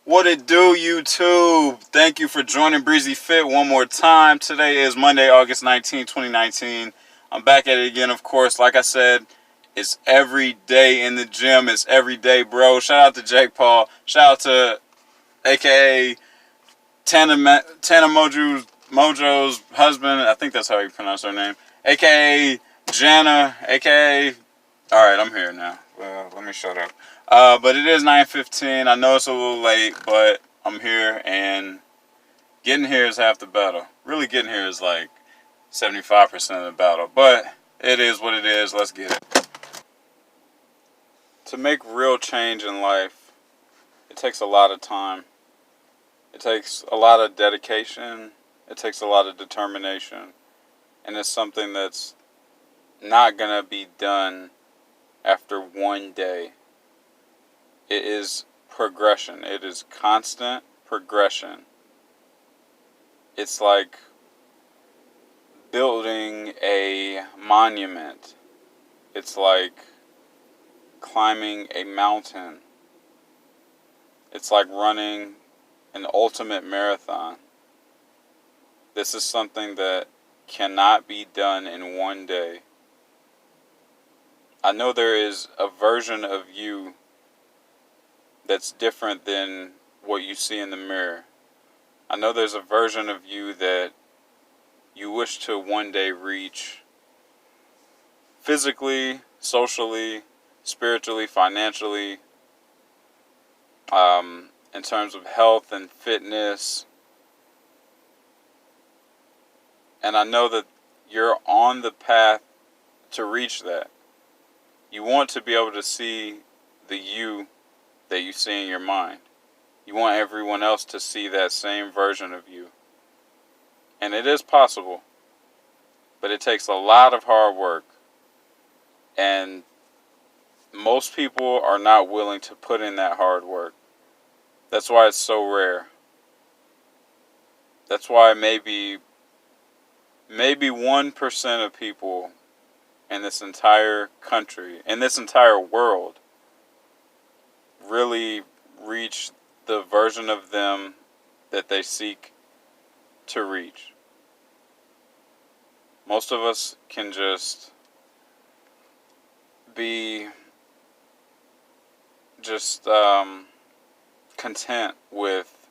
What it do, YouTube? Thank you for joining Bre-Z Fit one more time. Today is Monday, August 19, 2019. I'm back at it again, of course. Like I said, it's every day in the gym. It's every day, bro. Shout out to Jake Paul. Shout out to a.k.a. Tana Mojo's husband. I think that's how you pronounce her name. A.k.a. Jana. A.k.a. Alright, I'm here now. Let me shut up. But it is 9:15. I know it's a little late, but I'm here, and getting here is half the battle. Really getting here is like 75% of the battle. But it is what it is. Let's get it. To make real change in life, it takes a lot of time. It takes a lot of dedication. It takes a lot of determination. And it's something that's not going to be done after one day. It is progression. It is constant progression. It's like building a monument. It's like climbing a mountain. It's like running an ultimate marathon. This is something that cannot be done in one day. I know there is a version of you that's different than what you see in the mirror. I know there's a version of you that you wish to one day reach physically, socially, spiritually, financially, in terms of health and fitness. And I know that you're on the path to reach that. You want to be able to see the you that you see in your mind. You want everyone else to see that same version of you. And it is possible. But it takes a lot of hard work. And most people are not willing to put in that hard work. That's why it's so rare. That's why maybe 1% of people in this entire country, in this entire world, really reach the version of them that they seek to reach. Most of us can just be content with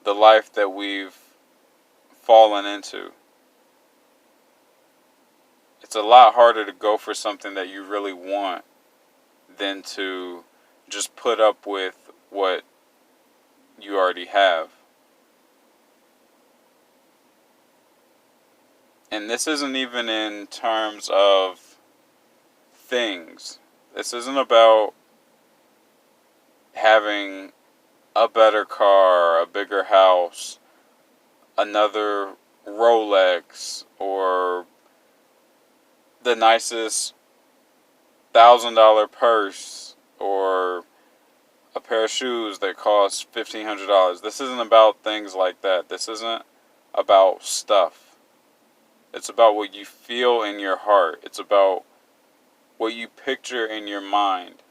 the life that we've fallen into. It's a lot harder to go for something that you really want than to just put up with what you already have. And this isn't even in terms of things. This isn't about having a better car, a bigger house, another Rolex, or the nicest $1,000 purse, or a pair of shoes that cost $1,500. This isn't about things like that. This isn't about stuff. It's about what you feel in your heart. It's about what you picture in your mind.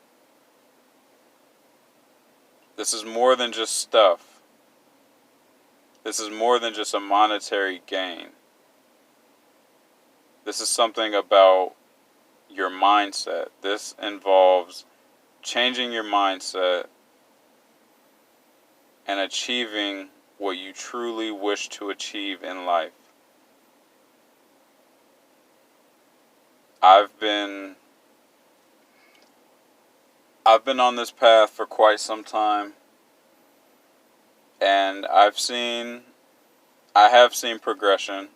This is more than just stuff. This is more than just a monetary gain. This is something about your mindset. This involves changing your mindset and achieving what you truly wish to achieve in life. I've been on this path for quite some time, and I have seen progression.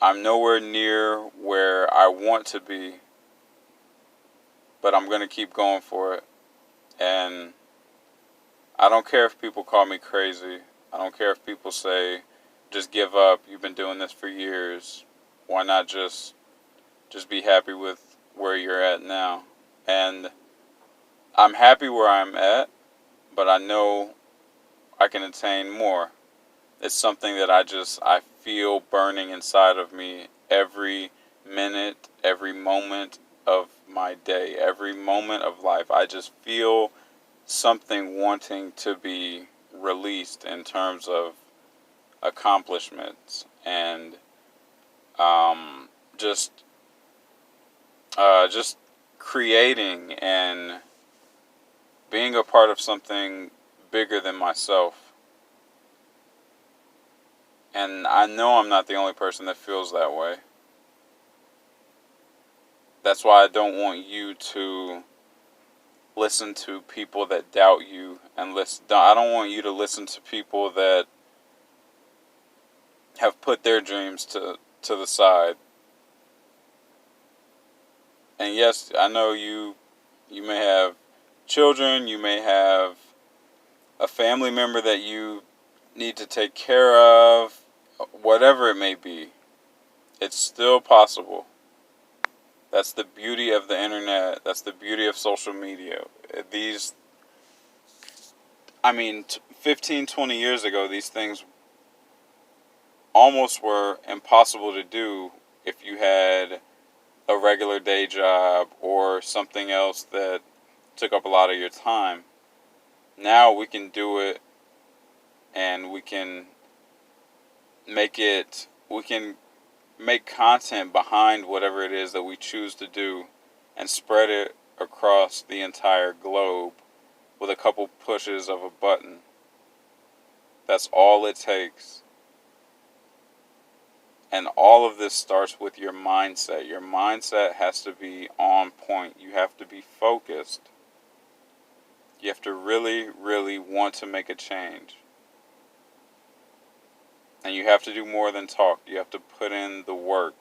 I'm nowhere near where I want to be, but I'm going to keep going for it. And I don't care if people call me crazy. I don't care if people say, just give up, you've been doing this for years. Why not just be happy with where you're at now? And I'm happy where I'm at, but I know I can attain more. It's something that I feel burning inside of me every minute, every moment of my day, every moment of life. I just feel something wanting to be released in terms of accomplishments and um, just just creating and being a part of something bigger than myself. And I know I'm not the only person that feels that way. That's why I don't want you to listen to people that doubt you and listen. I don't want you to listen to people that have put their dreams to the side. And yes, I know you may have children, you may have a family member that you need to take care of, whatever it may be. It's still possible. That's the beauty of the internet. That's the beauty of social media. These, I mean, 15, 20 years ago, these things almost were impossible to do if you had a regular day job or something else that took up a lot of your time. Now we can do it, and we can make content behind whatever it is that we choose to do and spread it across the entire globe with a couple pushes of a button. That's all it takes. And all of this starts with your mindset. Your mindset has to be on point. You have to be focused. You have to really, really want to make a change. And you have to do more than talk. You have to put in the work.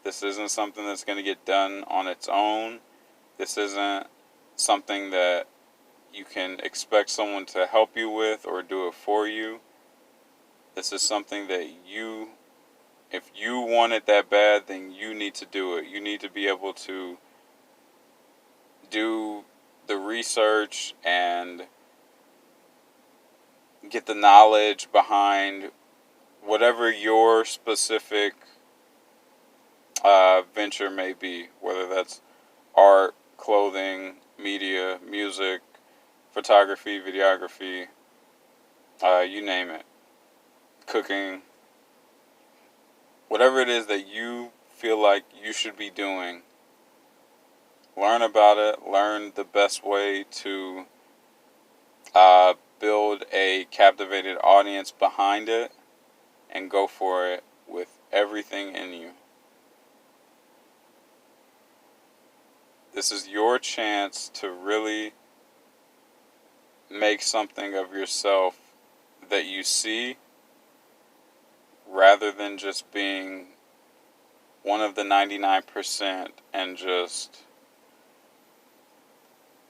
This isn't something that's going to get done on its own. This isn't something that you can expect someone to help you with or do it for you. This is something that if you want it that bad, then you need to do it. You need to be able to do the research and get the knowledge behind whatever your specific venture may be, whether that's art, clothing, media, music, photography, videography, you name it, cooking, whatever it is that you feel like you should be doing. Learn about it. Learn the best way to build a captivated audience behind it, and go for it with everything in you. This is your chance to really make something of yourself that you see, rather than just being one of the 99% and just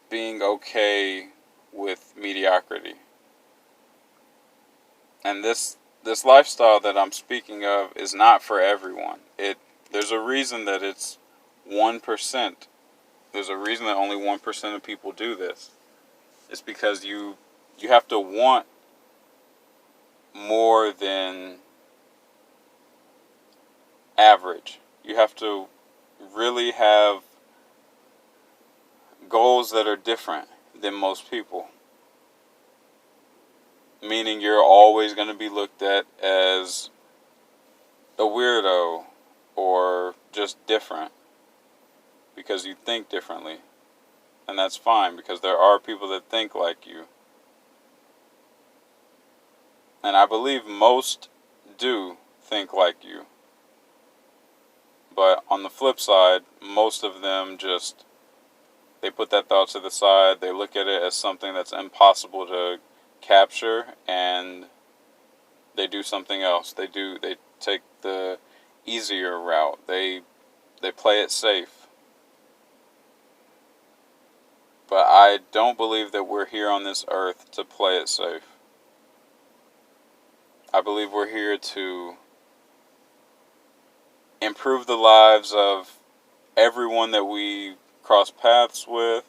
being okay with mediocrity. And this lifestyle that I'm speaking of is not for everyone. There's a reason that it's 1%. There's a reason that only 1% of people do this. It's because you have to want more than average. You have to really have goals that are different than most people. Meaning you're always going to be looked at as a weirdo or just different because you think differently. And that's fine, because there are people that think like you. And I believe most do think like you. But on the flip side, most of them they put that thought to the side. They look at it as something that's impossible to capture, and they do something else. They take the easier route. They play it safe. But I don't believe that we're here on this earth to play it safe. I believe we're here to improve the lives of everyone that we cross paths with.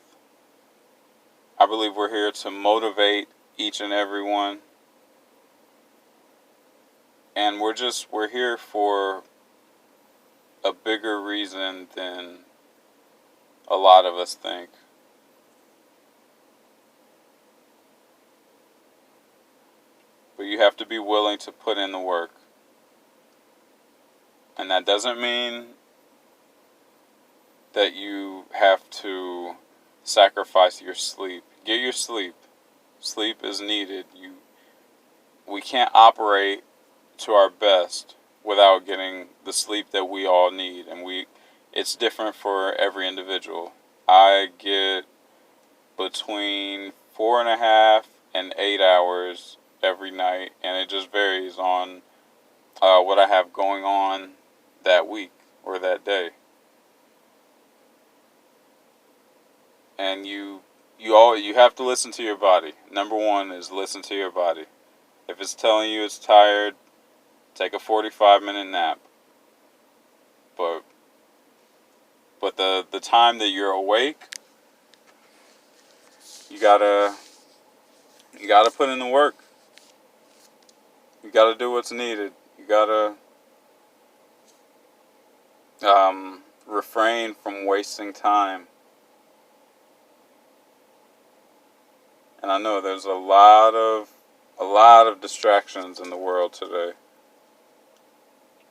I believe we're here to motivate each and every one. And we're here for a bigger reason than a lot of us think. you have to be willing to put in the work. And that doesn't mean that you have to sacrifice your sleep. Get your sleep. Sleep is needed. We can't operate to our best without getting the sleep that we all need, and it's different for every individual. I get between 4.5 and 8 hours every night, and it just varies on what I have going on that week or that day. And you have to listen to your body. Number one is listen to your body. If it's telling you it's tired, take a 45-minute nap. But the time that you're awake, you gotta put in the work. You gotta do what's needed. You gotta refrain from wasting time. And I know there's a lot of distractions in the world today.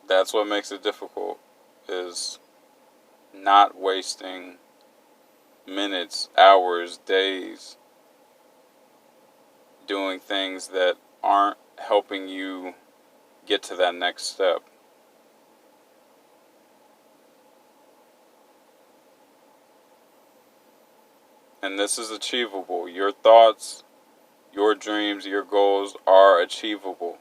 That's what makes it difficult, is not wasting minutes, hours, days doing things that aren't helping you get to that next step. And this is achievable. Your thoughts, your dreams, your goals are achievable.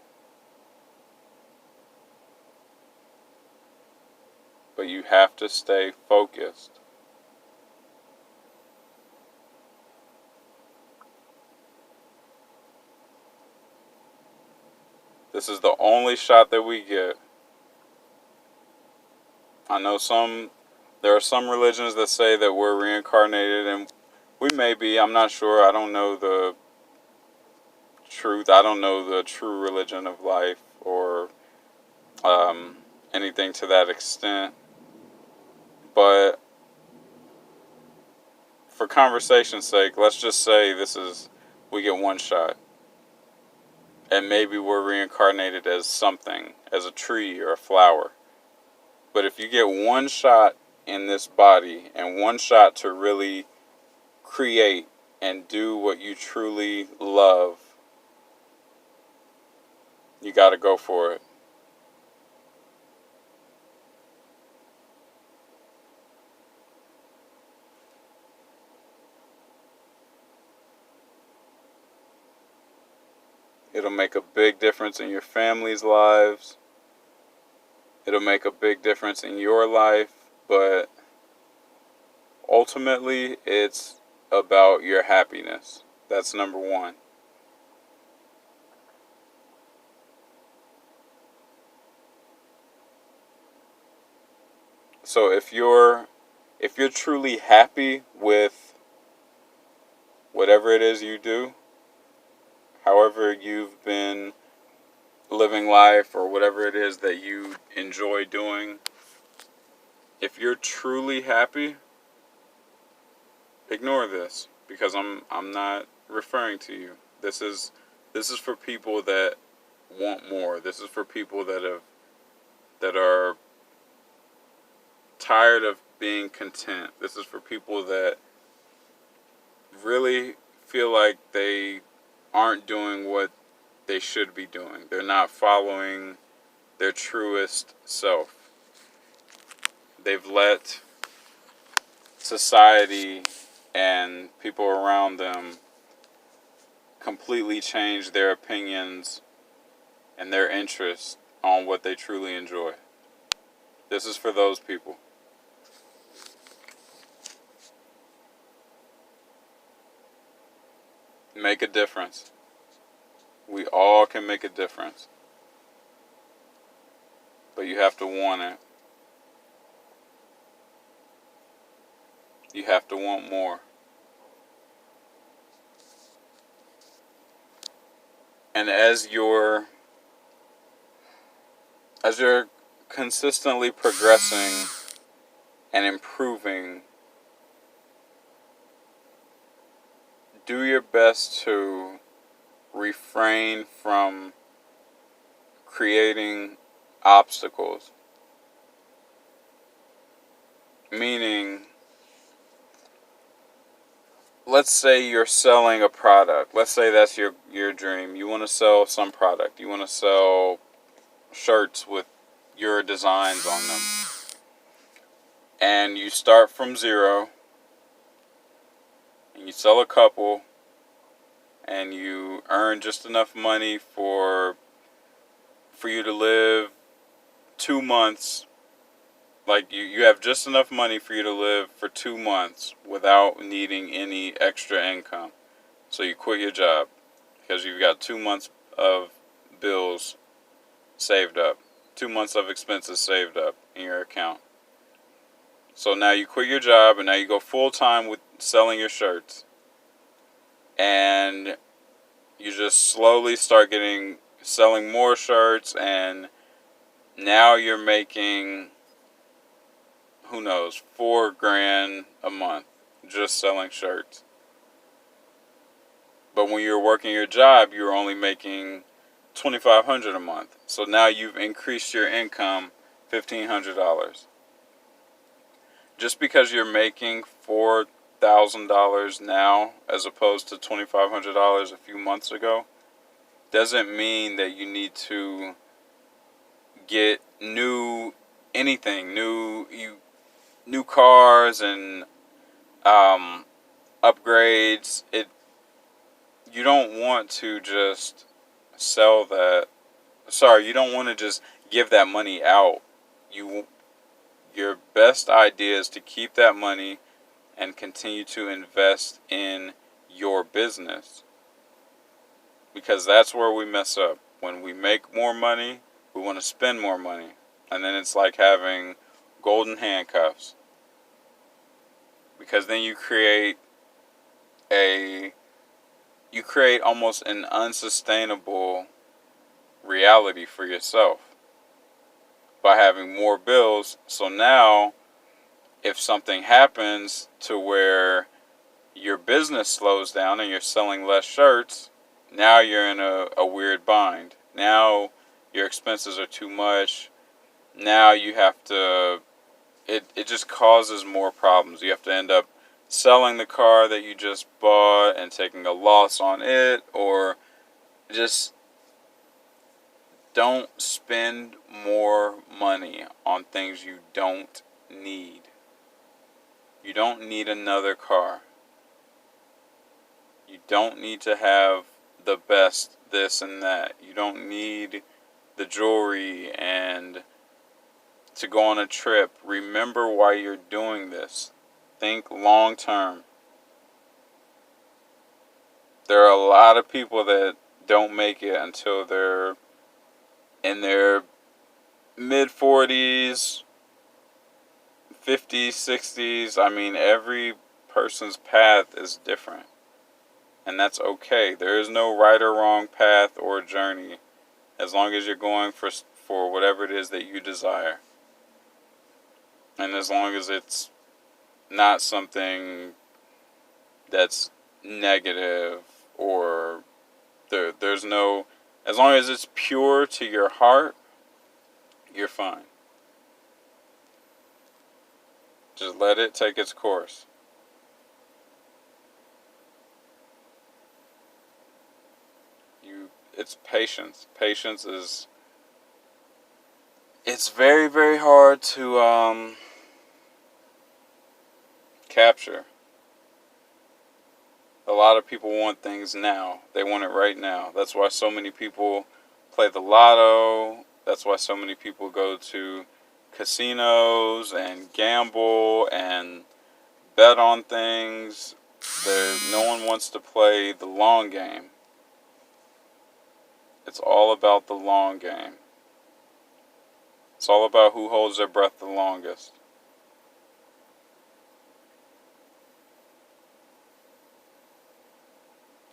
But you have to stay focused. This is the only shot that we get. I know there are some religions that say that we're reincarnated, and we may be. I'm not sure. I don't know the truth. I don't know the true religion of life or anything to that extent. But for conversation's sake, let's just say we get one shot. And maybe we're reincarnated as something, as a tree or a flower. But if you get one shot in this body and one shot to really create and do what you truly love, you got to go for it. It'll make a big difference in your family's lives. It'll make a big difference in your life, but ultimately it's about your happiness. That's number one. So if you're truly happy with whatever it is you do, however you've been living life or whatever it is that you enjoy doing, if you're truly happy, ignore this, because I'm not referring to you. This is for people that want more. This is for people that are tired of being content. This is for people that really feel like they aren't doing what they should be doing. They're not following their truest self. They've let society and people around them completely change their opinions and their interests on what they truly enjoy. This is for those people. Make a difference. We all can make a difference. But you have to want it. You have to want more. And as you're consistently progressing and improving, do your best to refrain from creating obstacles. Meaning, let's say you're selling a product. Let's say that's your dream. You want to sell some product. You want to sell shirts with your designs on them. And you start from zero, and you sell a couple, and you earn just enough money for you to live 2 months. Like you have just enough money for you to live for 2 months without needing any extra income. So you quit your job because you've got 2 months of bills saved up, 2 months of expenses saved up in your account. So now you quit your job and now you go full time with selling your shirts. And you just slowly start selling more shirts, and now you're making, who knows, $4,000 a month just selling shirts. But when you're working your job, you're only making $2,500 a month. So now you've increased your income $1,500. Just because you're making $4,000 now as opposed to $2,500 a few months ago doesn't mean that you need to get new cars and upgrades. You don't want to just sell that. Sorry, you don't want to just give that money out. Your best idea is to keep that money and continue to invest in your business. Because that's where we mess up. When we make more money, we want to spend more money. And then it's like having golden handcuffs. Because then you create almost an unsustainable reality for yourself by having more bills. So now, if something happens to where your business slows down and you're selling less shirts, now you're in a weird bind. Now your expenses are too much. Now you have to, it just causes more problems. You have to end up selling the car that you just bought and taking a loss on it, or just don't spend more money on things you don't need. You don't need another car. You don't need to have the best this and that. You don't need the jewelry and to go on a trip. Remember why you're doing this. Think long term. There are a lot of people that don't make it until they're in their mid 40s, 50s, 60s. I mean, every person's path is different. And that's okay. There is no right or wrong path or journey as long as you're going for whatever it is that you desire. And as long as it's not something that's negative, or there's no, as long as it's pure to your heart, you're fine. Just let it take its course. It's patience. Patience is, it's very, very hard to capture. A lot of people want things now. They want it right now. That's why so many people play the lotto. That's why so many people go to casinos and gamble and bet on things. No one wants to play the long game. It's all about the long game. It's all about who holds their breath the longest.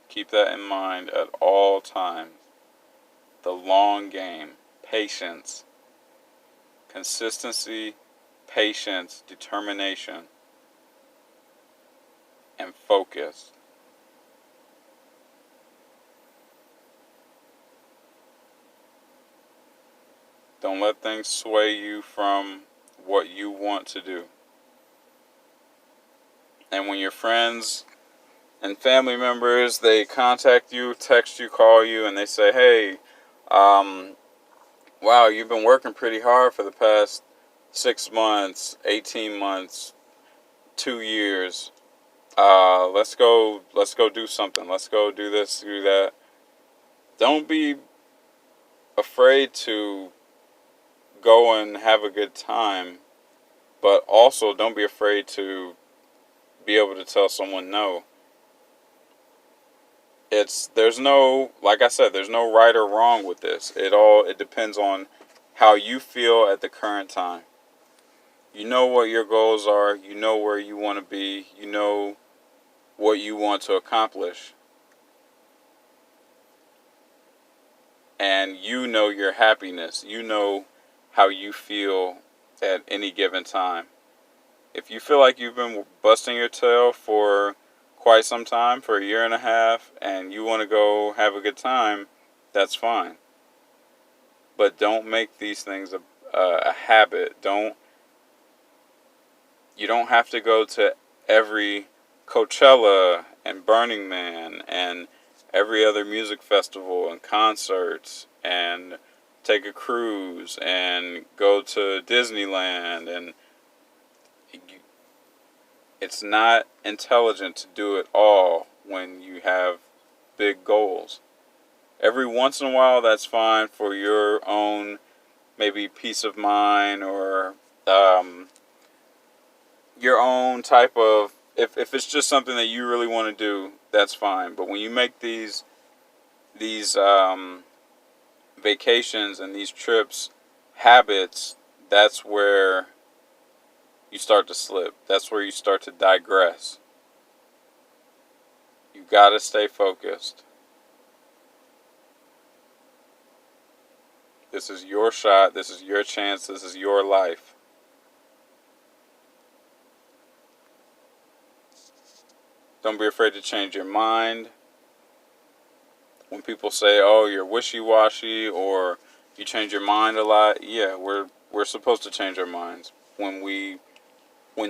Keep that in mind at all times. The long game. Patience. Consistency, patience, determination, and focus. Don't let things sway you from what you want to do. And when your friends and family members, they contact you, text you, call you, and they say, hey, wow, you've been working pretty hard for the past 6 months, 18 months, 2 years. Let's go do something. Let's go do this, do that. Don't be afraid to go and have a good time, but also don't be afraid to be able to tell someone no. There's no, like I said, there's no right or wrong with this. It depends on how you feel at the current time. You know what your goals are, you know where you want to be, you know what you want to accomplish. And you know your happiness. You know how you feel at any given time. If you feel like you've been busting your tail for quite some time, for a year and a half, and you want to go have a good time, that's fine. But don't make these things a habit. You don't have to go to every Coachella and Burning Man and every other music festival and concerts and take a cruise and go to Disneyland. And it's not intelligent to do it all when you have big goals. Every once in a while, that's fine for your own maybe peace of mind, or your own type of, if it's just something that you really want to do, that's fine. But when you make these vacations and these trips habits, that's where you start to slip. That's where you start to digress. You gotta stay focused. This is your shot. This is your chance. This is your life. Don't be afraid to change your mind. When people say, "Oh, you're wishy-washy," or "you change your mind a lot," yeah, we're supposed to change our minds when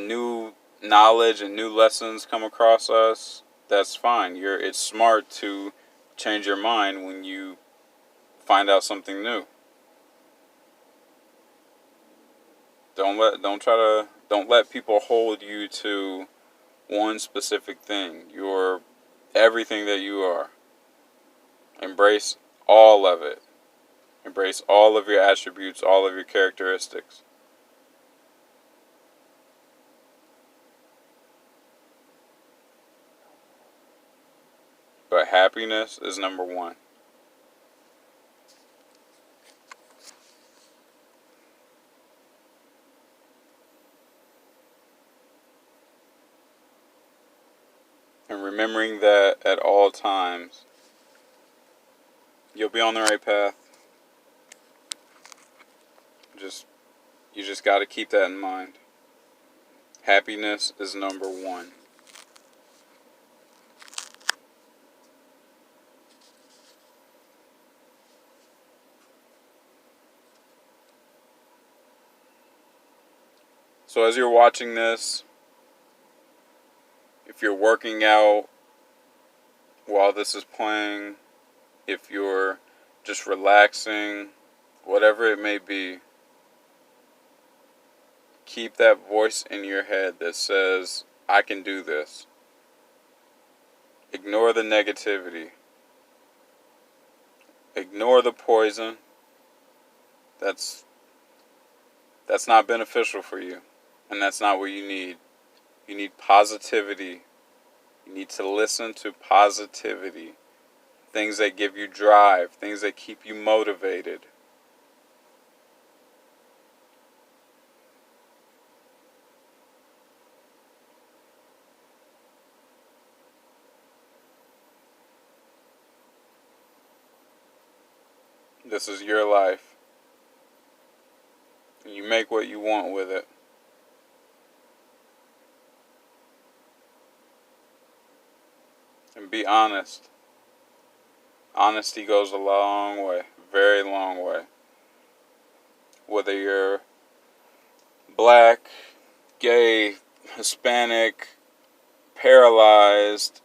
new knowledge and new lessons come across us. That's fine. It's smart to change your mind when you find out something new. Don't let people hold you to one specific thing. You're everything that you are. Embrace all of it. Embrace all of your attributes, all of your characteristics. But happiness is number one. And remembering that at all times, you'll be on the right path. You just got to keep that in mind. Happiness is number one. So as you're watching this, if you're working out while this is playing, if you're just relaxing, whatever it may be, keep that voice in your head that says, I can do this. Ignore the negativity. Ignore the poison. That's not beneficial for you. And that's not what you need. You need positivity. You need to listen to positivity. Things that give you drive. Things that keep you motivated. This is your life. You make what you want with it. And be honest. Honesty goes a long way. Very long way. whether you're black, gay, Hispanic, paralyzed,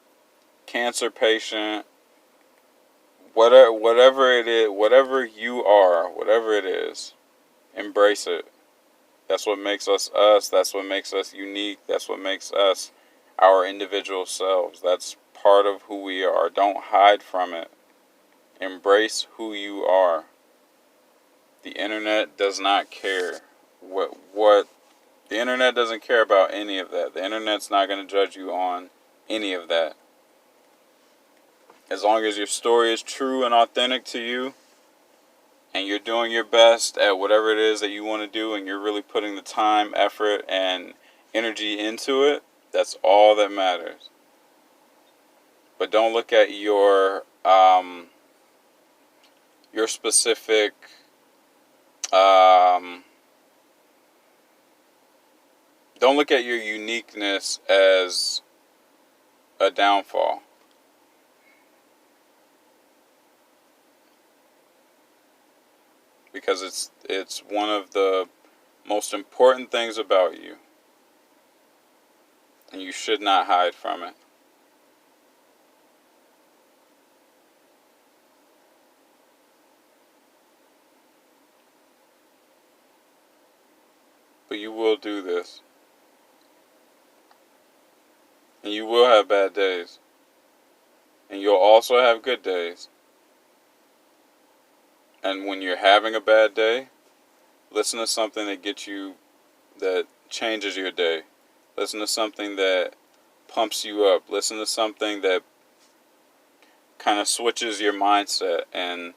cancer patient, whatever it is, whatever you are, whatever it is, embrace it. That's what makes us us. That's what makes us unique. That's what makes us our individual selves. That's part of who we are. Don't hide from it. Embrace who you are. The internet does not care. What the internet doesn't care about any of that. The internet's not going to judge you on any of that. As long as your story is true and authentic to you, and you're doing your best at whatever it is that you want to do, and you're really putting the time, effort, and energy into it, that's all that matters. But don't look at your specific don't look at your uniqueness as a downfall. Because it's one of the most important things about you. And you should not hide from it. But you will do this. And you will have bad days. And you'll also have good days. And when you're having a bad day, listen to something that changes your day. Listen to something that pumps you up. Listen to something that kind of switches your mindset and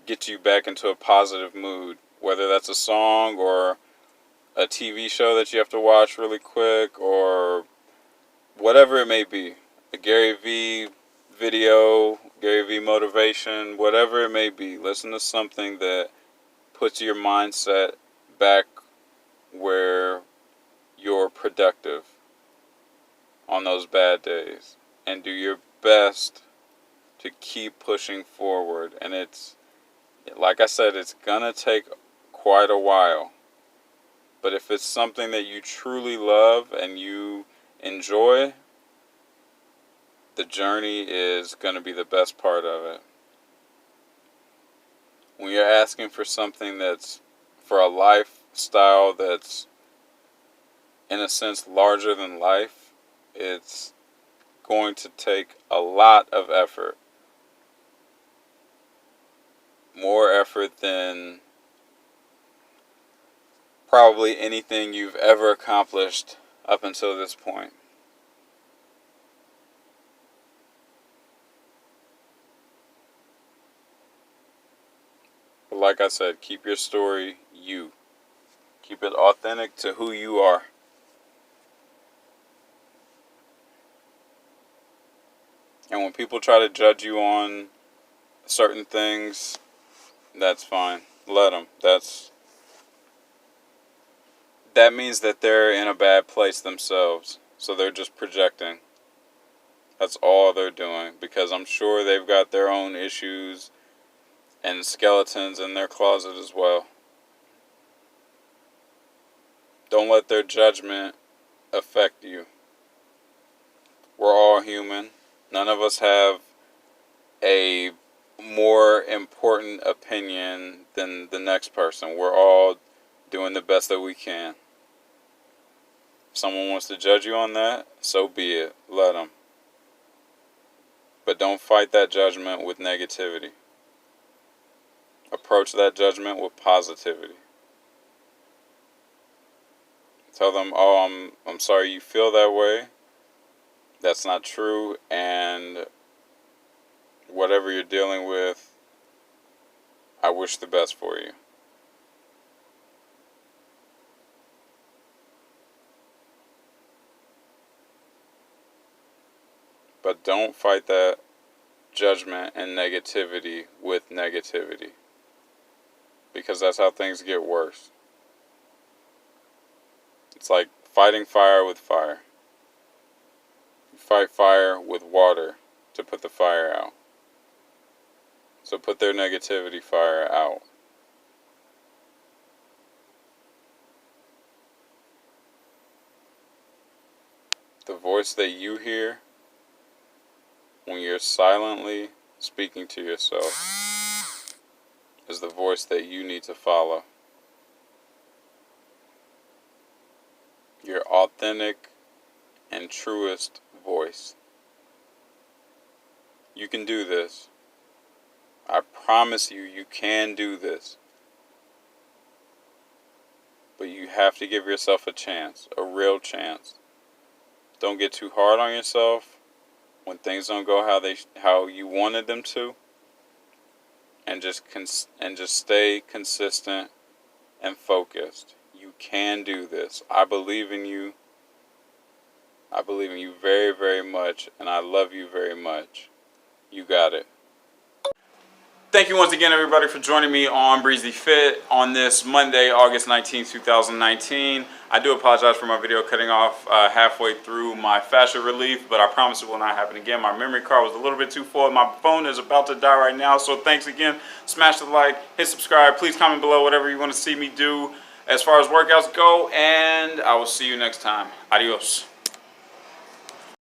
gets you back into a positive mood. Whether that's a song or a TV show that you have to watch really quick, or whatever it may be. A Gary V video, Gary V motivation, whatever it may be. Listen to something that puts your mindset back where you're productive on those bad days. And do your best to keep pushing forward. And it's, like I said, it's gonna take quite a while. But if it's something that you truly love and you enjoy, the journey is going to be the best part of it. When you're asking for something that's for a lifestyle that's, in a sense, larger than life, it's going to take a lot of effort. More effort than probably anything you've ever accomplished up until this point. But like I said, keep your story you. Keep it authentic to who you are. And when people try to judge you on certain things, that's fine. Let them. That means that they're in a bad place themselves. So they're just projecting. That's all they're doing. Because I'm sure they've got their own issues and skeletons in their closet as well. Don't let their judgment affect you. We're all human. None of us have a more important opinion than the next person. We're all doing the best that we can. If someone wants to judge you on that, so be it. Let them. But don't fight that judgment with negativity. Approach that judgment with positivity. Tell them, oh, I'm sorry you feel that way. That's not true, and whatever you're dealing with, I wish the best for you. But don't fight that judgment and negativity with negativity. Because that's how things get worse. It's like fighting fire with fire. You fight fire with water to put the fire out. So put their negativity fire out. voice that you hear when you're silently speaking to yourself is the voice that you need to follow. Your authentic and truest voice. You can do this. I promise you, you can do this. But you have to give yourself a chance, a real chance. Don't get too hard on yourself when things don't go how you wanted them to. And just stay consistent and focused. You can do this. I believe in you. I believe in you very, very much, and I love you very much. You got it. Thank you once again, everybody, for joining me on Bre-Z Fit on this Monday, August 19th, 2019. I do apologize for my video cutting off halfway through my fascia relief, but I promise it will not happen again. My memory card was a little bit too full. My phone is about to die right now, so thanks again. Smash the like, hit subscribe. Please comment below whatever you want to see me do as far as workouts go, and I will see you next time. Adios.